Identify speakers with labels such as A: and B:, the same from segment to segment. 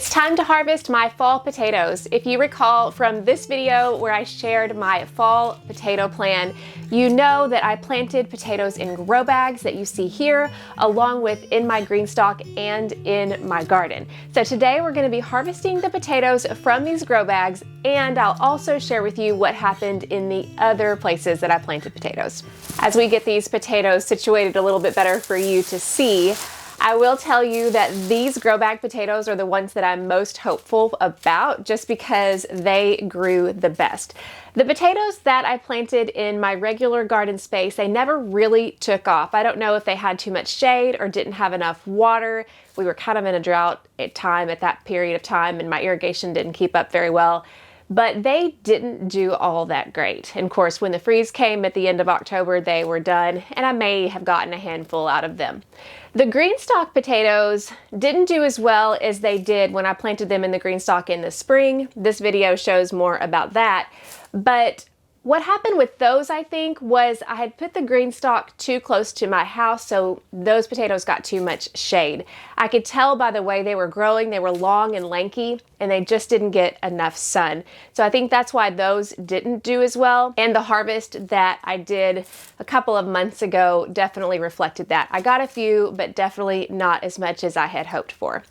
A: It's time to harvest my fall potatoes. If you recall from this video where I shared my fall potato plan, you know that I planted potatoes in grow bags that you see here, along with in my green stalk and in my garden. So today we're going to be harvesting the potatoes from these grow bags, and I'll also share with you what happened in the other places that I planted potatoes. As we get these potatoes situated a little bit better for you to see, I will tell you that these grow bag potatoes are the ones that I'm most hopeful about just because they grew the best. The potatoes that I planted in my regular garden space, they never really took off. I don't know if they had too much shade or didn't have enough water. We were kind of in a drought at that period of time, and my irrigation didn't keep up very well. But they didn't do all that great. And of course, when the freeze came at the end of October, they were done, and I may have gotten a handful out of them. The green stalk potatoes didn't do as well as they did when I planted them in the green stalk in the spring. This video shows more about that. But what happened with those, I think, was I had put the green stalk too close to my house, so those potatoes got too much shade. I could tell by the way they were growing, they were long and lanky, and they just didn't get enough sun. So I think that's why those didn't do as well. And the harvest that I did a couple of months ago definitely reflected that. I got a few, but definitely not as much as I had hoped for.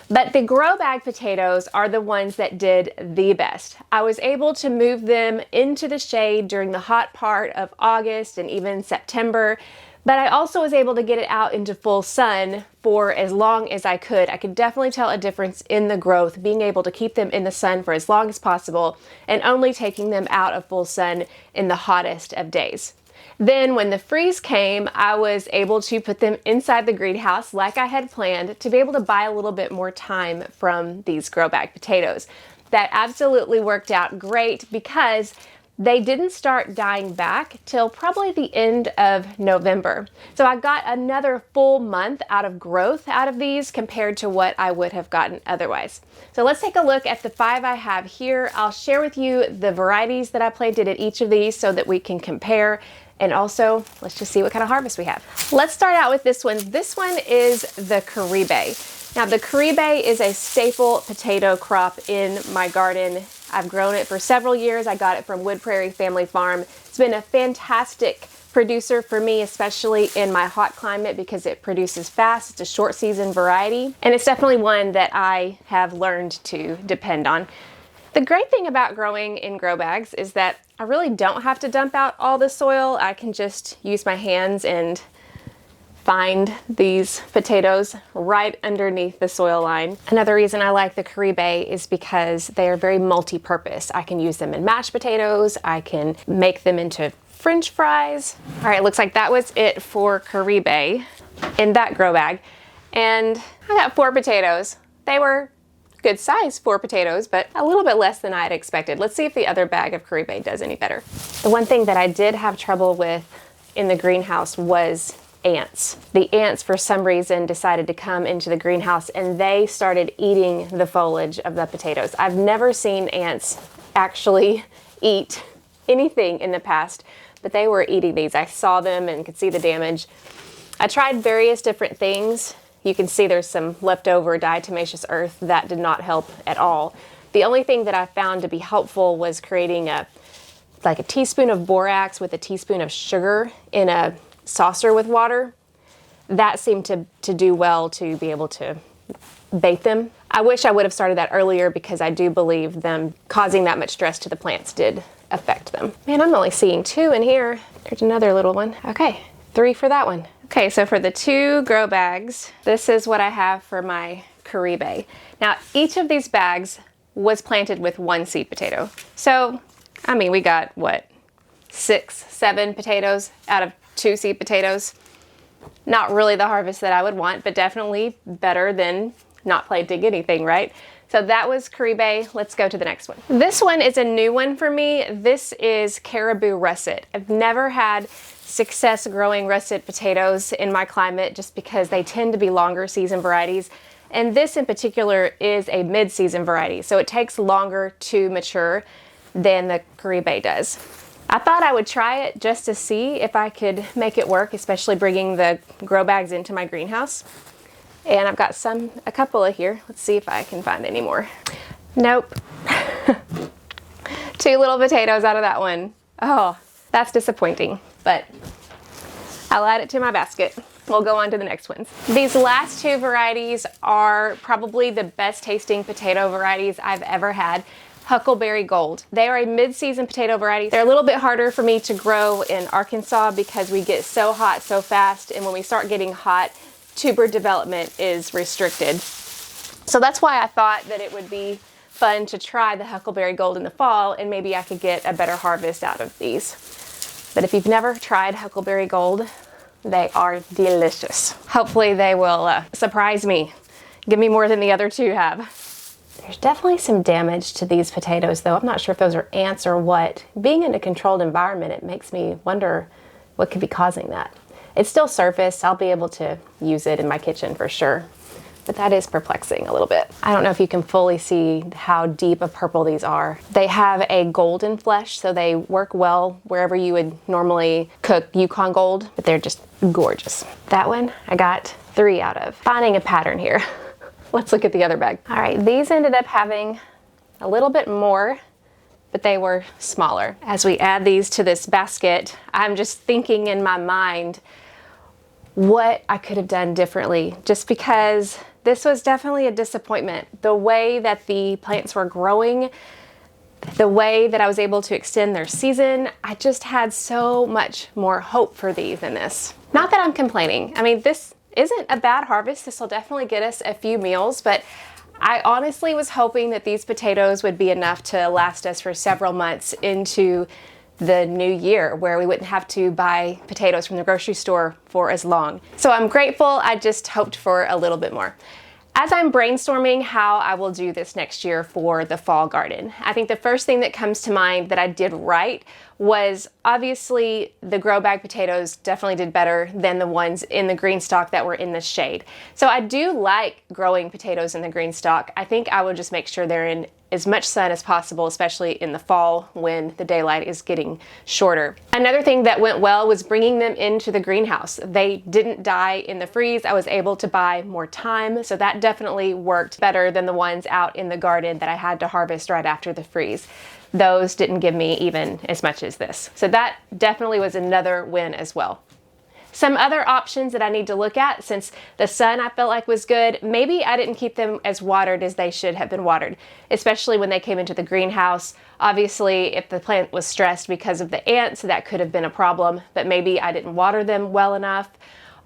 A: But the grow bag potatoes are the ones that did the best. I was able to move them into the shade during the hot part of August and even September, but I also was able to get it out into full sun for as long as I could. I could definitely tell a difference in the growth, being able to keep them in the sun for as long as possible and only taking them out of full sun in the hottest of days. Then when the freeze came, I was able to put them inside the greenhouse like I had planned to be able to buy a little bit more time from these grow bag potatoes. That absolutely worked out great because they didn't start dying back till probably the end of November. So I got another full month out of growth out of these compared to what I would have gotten otherwise. So let's take a look at the 5 I have here. I'll share with you the varieties that I planted at each of these so that we can compare. And also, let's just see what kind of harvest we have. Let's start out with this one. This one is the Caribou. Now, the Caribou is a staple potato crop in my garden. I've grown it for several years. I got it from Wood Prairie Family Farm. It's been a fantastic producer for me, especially in my hot climate because it produces fast. It's a short season variety, and it's definitely one that I have learned to depend on. The great thing about growing in grow bags is that I really don't have to dump out all the soil. I can just use my hands and find these potatoes right underneath the soil line. Another reason I like the Caribou is because they are very multi-purpose. I can use them in mashed potatoes. I can make them into French fries. All right, looks like that was it for Caribou in that grow bag. And I got 4 potatoes. They were good size 4 potatoes, but a little bit less than I had expected. Let's see if the other bag of Caribou does any better. The one thing that I did have trouble with in the greenhouse was ants. The ants, for some reason, decided to come into the greenhouse and they started eating the foliage of the potatoes. I've never seen ants actually eat anything in the past, but they were eating these. I saw them and could see the damage. I tried various different things. You can see there's some leftover diatomaceous earth that did not help at all. The only thing that I found to be helpful was creating a teaspoon of borax with a teaspoon of sugar in a saucer with water. That seemed to do well to be able to bait them. I wish I would have started that earlier because I do believe them causing that much stress to the plants did affect them. Man, I'm only seeing 2 in here. There's another little one. Okay, 3 for that one. Okay, so for the 2 grow bags, this is what I have for my Caribou. Now, each of these bags was planted with 1 seed potato. So, I mean, we got, what, 6, 7 potatoes out of 2 seed potatoes. Not really the harvest that I would want, but definitely better than not planting anything, right? So that was Caribou. Let's go to the next one. This one is a new one for me. This is Caribou russet. I've never had success growing russet potatoes in my climate just because they tend to be longer season varieties. And this in particular is a mid-season variety, so it takes longer to mature than the Caribou does. I thought I would try it just to see if I could make it work, especially bringing the grow bags into my greenhouse. And I've got a couple of here. Let's see if I can find any more. Nope. 2 little potatoes out of that one. Oh, that's disappointing, but I'll add it to my basket. We'll go on to the next ones. These last 2 varieties are probably the best tasting potato varieties I've ever had. Huckleberry Gold. They are a mid-season potato variety. They're a little bit harder for me to grow in Arkansas because we get so hot so fast, and when we start getting hot, tuber development is restricted. So that's why I thought that it would be fun to try the Huckleberry Gold in the fall, and maybe I could get a better harvest out of these. But if you've never tried Huckleberry Gold, they are delicious. Hopefully they will surprise me. Give me more than the other 2 have. There's definitely some damage to these potatoes though. I'm not sure if those are ants or what. Being in a controlled environment, it makes me wonder what could be causing that. It's still surface. I'll be able to use it in my kitchen for sure. But that is perplexing a little bit. I don't know if you can fully see how deep a purple these are. They have a golden flesh, so they work well wherever you would normally cook Yukon Gold, but they're just gorgeous. That one I got 3 out of. Finding a pattern here. Let's look at the other bag. All right, these ended up having a little bit more, but they were smaller. As we add these to this basket, I'm just thinking in my mind what I could have done differently, just because this was definitely a disappointment. The way that the plants were growing, the way that I was able to extend their season, I just had so much more hope for these than this. Not that I'm complaining. I mean, this isn't a bad harvest. This will definitely get us a few meals, but I honestly was hoping that these potatoes would be enough to last us for several months into the new year, where we wouldn't have to buy potatoes from the grocery store for as long. So I'm grateful. I just hoped for a little bit more. As I'm brainstorming how I will do this next year for the fall garden, I think the first thing that comes to mind that I did right was obviously the grow bag potatoes definitely did better than the ones in the green stock that were in the shade. So I do like growing potatoes in the green stock. I think I would just make sure they're in as much sun as possible, especially in the fall when the daylight is getting shorter. Another thing that went well was bringing them into the greenhouse. They didn't die in the freeze. I was able to buy more time, so that definitely worked better than the ones out in the garden that I had to harvest right after the freeze. Those didn't give me even as much as this. So that definitely was another win as well. Some other options that I need to look at, since the sun I felt like was good, maybe I didn't keep them as watered as they should have been watered, especially when they came into the greenhouse. Obviously, if the plant was stressed because of the ants, that could have been a problem, but maybe I didn't water them well enough.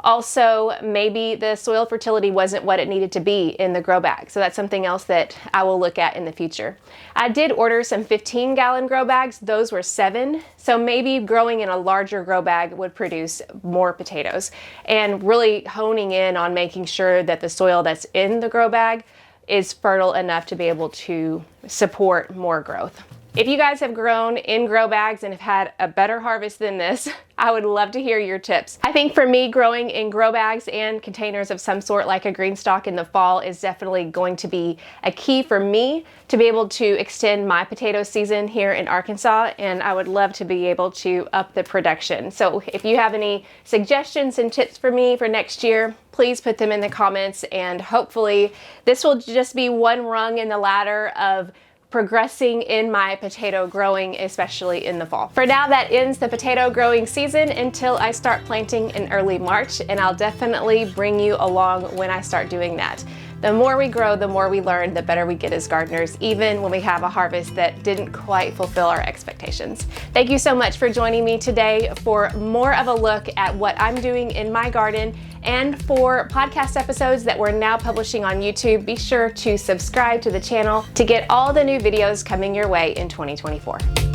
A: Also, maybe the soil fertility wasn't what it needed to be in the grow bag. So that's something else that I will look at in the future. I did order some 15-gallon grow bags. Those were 7. So maybe growing in a larger grow bag would produce more potatoes, and really honing in on making sure that the soil that's in the grow bag is fertile enough to be able to support more growth. If you guys have grown in grow bags and have had a better harvest than this, I would love to hear your tips. I think for me, growing in grow bags and containers of some sort like a green stock in the fall is definitely going to be a key for me to be able to extend my potato season here in Arkansas, and I would love to be able to up the production. So if you have any suggestions and tips for me for next year, please put them in the comments, and hopefully this will just be one rung in the ladder of progressing in my potato growing, especially in the fall. For now, that ends the potato growing season until I start planting in early March, and I'll definitely bring you along when I start doing that. The more we grow, the more we learn, the better we get as gardeners, even when we have a harvest that didn't quite fulfill our expectations. Thank you so much for joining me today for more of a look at what I'm doing in my garden, and for podcast episodes that we're now publishing on YouTube. Be sure to subscribe to the channel to get all the new videos coming your way in 2024.